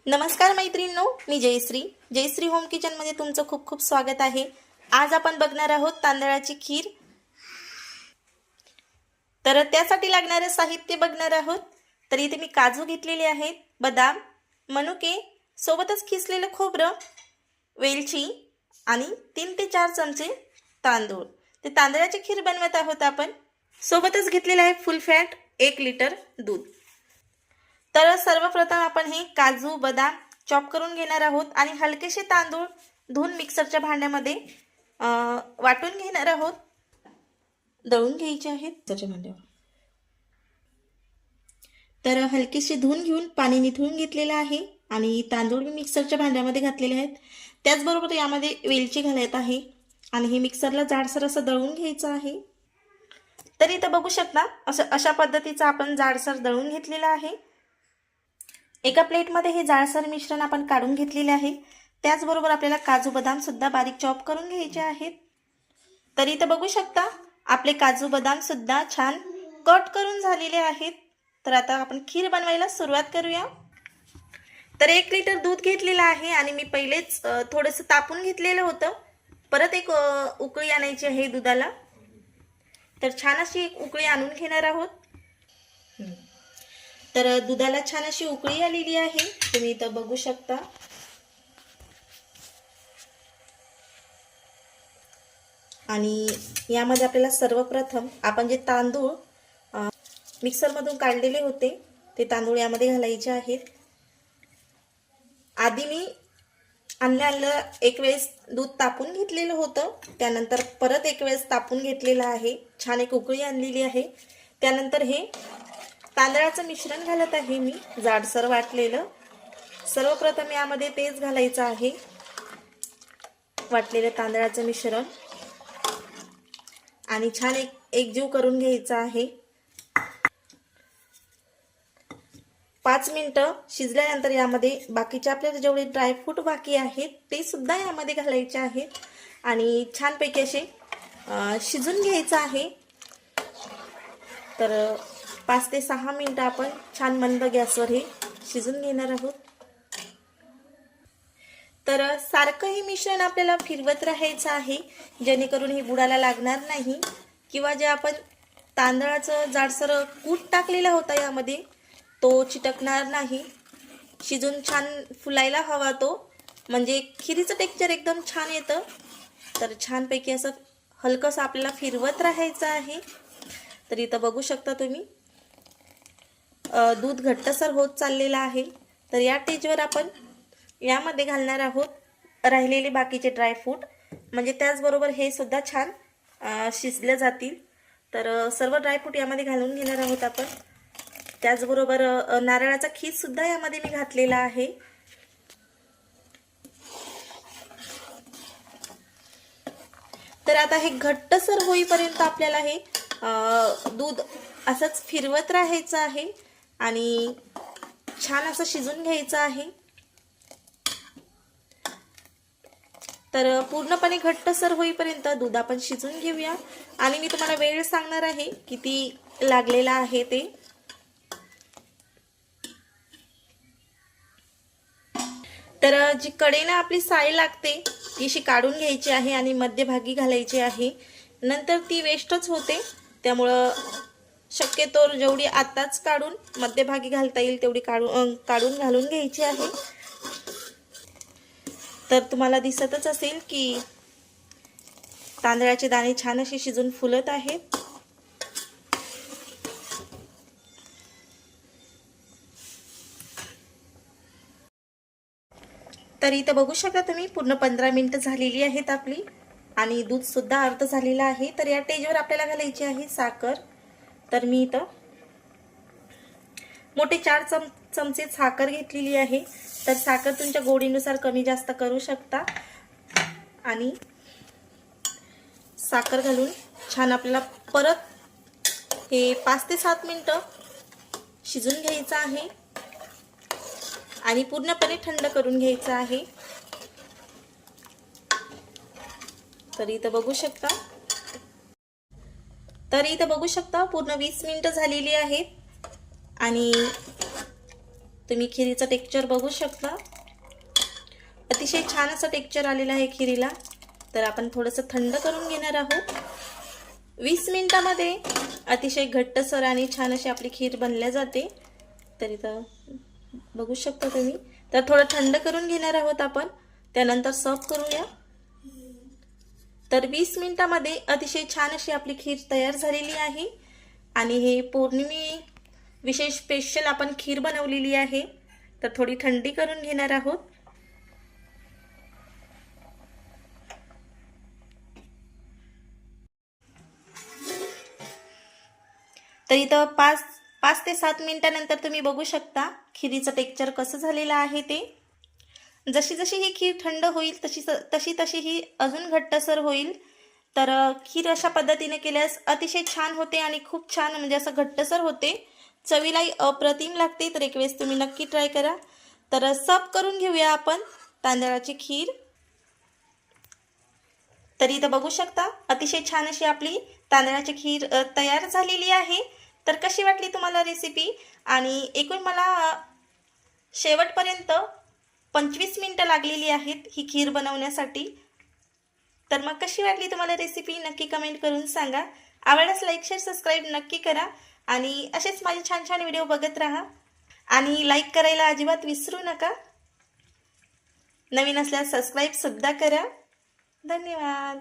नमस्कार मैत्रिणींनो, मी जयश्री होम किचनमध्ये तुमचं खूप खूप स्वागत आहे। आज आपण बघणार आहोत तांदळाची खीर। तर त्यासाठी लागणारे साहित्य बघणार आहोत। तर इथे मी काजू घेतलेले आहेत, बदाम, मनुके, सोबतच खिसलेलं खोबरं, वेलची आणि 3 ते 4 चमचे तांदूळ। ते तांदळाची खीर बनवत आहोत आपण। सोबतच घेतलेले आहे फुल फॅट 1 लिटर दूध। तर सर्वप्रथम आपण हे काजू बदाम चॉप करून घेणार आहोत आणि हलकेसे तांदूळ धुवून मिक्सरच्या भांड्यामध्ये वाटून घेणार आहोत। दळून घ्यायचे आहेत त्याच्या भांड्यावर। तर हलकेसे धुवून घेऊन पाणी निथळून घेतलेले आहे आणि तांदूळ मी मिक्सरच्या भांड्यामध्ये घातलेले आहेत। त्याचबरोबर यामध्ये वेलची घालत आहे आणि हे मिक्सरला जाडसर असं दळून घ्यायचं आहे। तर इथं बघू शकता अशा पद्धतीचं आपण जाडसर दळून घेतलेलं आहे। एका प्लेटमध्ये हे जाडसर मिश्रण आपण काढून घेतलेले आहे। त्याचबरोबर आपल्याला काजू बदाम सुद्धा बारीक चॉप करून घ्यायचे आहेत। तर इथे बघू शकता आपले काजू बदाम सुद्धा छान कट करून झालेले आहेत। तर आता आपण खीर बनवायला सुरुवात करूया। तर 1 लिटर दूध घेतलेलं आहे आणि मी पहिलेच थोडंसं तापून घेतलेलं होतं। परत एक उकळी आणायची आहे दुधाला। तर छान अशी एक उकळी आणून घेणार आहोत। तर दुधाला छान अशी उकळी आलेली आहे, तुम्ही इथं बघू शकता। आणि यामध्ये आपल्याला सर्वप्रथम आपण जे तांदूळ मिक्सरमधून काढलेले होते ते तांदूळ यामध्ये घालायचे आहेत। आधी मी आणलेलं एक वेळेस दूध तापून घेतलेलं होतं, त्यानंतर परत एक वेळेस तापून घेतलेलं आहे। छान एक उकळी आणलेली आहे। त्यानंतर हे तांदळाचं मिश्रण घालत आहे मी जाडसर वाटलेलं। सर्वप्रथम यामध्ये तेच घालायचं आहे, वाटलेलं तांदळाचं मिश्रण, आणि छान एकजीव करून घ्यायचं आहे। 5 मिनिटं शिजल्यानंतर यामध्ये बाकीचे आपल्याला जेवढे ड्रायफ्रूट बाकी आहेत ते सुद्धा यामध्ये घालायचे आहेत आणि छानपैकी असे शिजून घ्यायचं आहे। तर 5 ते 6 मिनिटं आपण छान मंद गॅसवर हे शिजून घेणार आहोत। तर सारखं हे मिश्रण आपल्याला फिरवत राहायचं आहे, जेणेकरून हे बुडाला लागणार नाही किंवा जे आपण तांदळाचं जाडसर कूट टाकलेला होता यामध्ये तो चिटकणार नाही। शिजून छान फुलायला हवा तो, म्हणजे खिरीचं टेक्स्चर एकदम छान येतं। तर छानपैकी असं हलकंसं आपल्याला फिरवत राहायचं आहे। तर इथं बघू शकता तुम्ही दूध घट्टसर होत चाललेलं आहे। तर या स्टेजवर आपण यामध्ये घालणार आहोत राहिलेले बाकीचे ड्रायफ्रूट, म्हणजे त्याचबरोबर हे सुद्धा छान शिजले जातील। तर सर्व ड्रायफ्रूट यामध्ये घालून घेणार आहोत आपण। त्याचबरोबर नारळाचा खीस सुद्धा यामध्ये मी घातलेला आहे। तर आता हे घट्टसर होईपर्यंत आपल्याला हे दूध असंच फिरवत राहायचं आहे आणि छान असं शिजून घ्यायचं आहे। तर पूर्णपणे घट्टसर होईपर्यंत दूध आपण शिजून घेऊया आणि मी तुम्हाला वेळ सांगणार आहे किती लागलेला आहे ते। तर जी कडेने आपली साय लागते ती अशी काढून घ्यायची आहे आणि मध्यभागी घालायची आहे, नंतर ती वेस्टच होते। त्यामुळं शक्यतो जेवढी आताच काढून मध्यभागी घालता येईल तेवढी काढून घालून घ्यायची आहे। तर तुम्हाला दिसतच असेल की तांदळाचे दाणे छान असे शिजून फुलत आहेत। तर इथं बघू शकता तुम्ही पूर्ण 15 मिनिटं झालेली आहेत आपली आणि दूध सुद्धा अर्ध झालेलं आहे। तर या स्टेजवर आपल्याला घालायची आहे साखर। तर मी इथं मोठे 4 चमचे साखर घेतलेली आहे। तर साखर तुमच्या गोडीनुसार कमी जास्त करू शकता आणि साखर घालून छान आपल्याला परत हे 5 ते 7 मिनिटं शिजून घ्यायचं आहे आणि पूर्णपणे थंड करून घ्यायचं आहे। तर इथं बघू शकता पूर्ण 20 मिनिटं झालेली आहेत आणि तुम्ही खिरीचं टेक्स्चर बघू शकता. अतिशय छान असं टेक्स्चर आलेलं आहे खिरीला. तर आपण थोडंसं थंड करून घेणार आहोत. 20 मिनिटामध्ये अतिशय घट्टसर आणि छान अशी आपली खीर बनल्या जाते. तर इथं बघू शकता तुम्ही. तर थोडं थंड करून घेणार आहोत आपण, त्यानंतर सर्व करूया. तर 20 मिनिटामध्ये अतिशय छान अशी आपली खीर तयार झालेली आहे. आणि हे पौर्णिमे विशेष स्पेशल आपण खीर बनवलेली आहे. तर थोडी थंडी करून घेणार आहोत. तर इथं 5 ते 7 मिनिटानंतर तुम्ही बघू शकता खिरीचं टेक्स्चर कसं झालेलं आहे ते. जशी जशी ही खीर थंड होईल तशी ही अजून घट्टसर होईल. तर खीर अशा पद्धतीने केल्यास अतिशय छान होते आणि खूप छान म्हणजे असं घट्टसर होते. चवीलाही अप्रतिम लागते. तर एक वेळेस तुम्ही नक्की ट्राय करा. तर सर्व करून घेऊया आपण तांदळाची खीर. तर इथं बघू शकता अतिशय छान अशी आपली तांदळाची खीर तयार झालेली आहे. तर कशी वाटली तुम्हाला रेसिपी? आणि एकूण मला शेवटपर्यंत 25 मिनिटं लागलेली आहेत ही खीर बनवण्यासाठी. तर मग कशी वाटली तुम्हाला रेसिपी नक्की कमेंट करून सांगा. आवडल्यास लाईक शेअर सबस्क्राईब नक्की करा आणि असेच माझे छान छान व्हिडिओ बघत राहा. आणि लाईक करायला अजिबात विसरू नका. नवीन असल्यास सबस्क्राईब सुद्धा करा. धन्यवाद.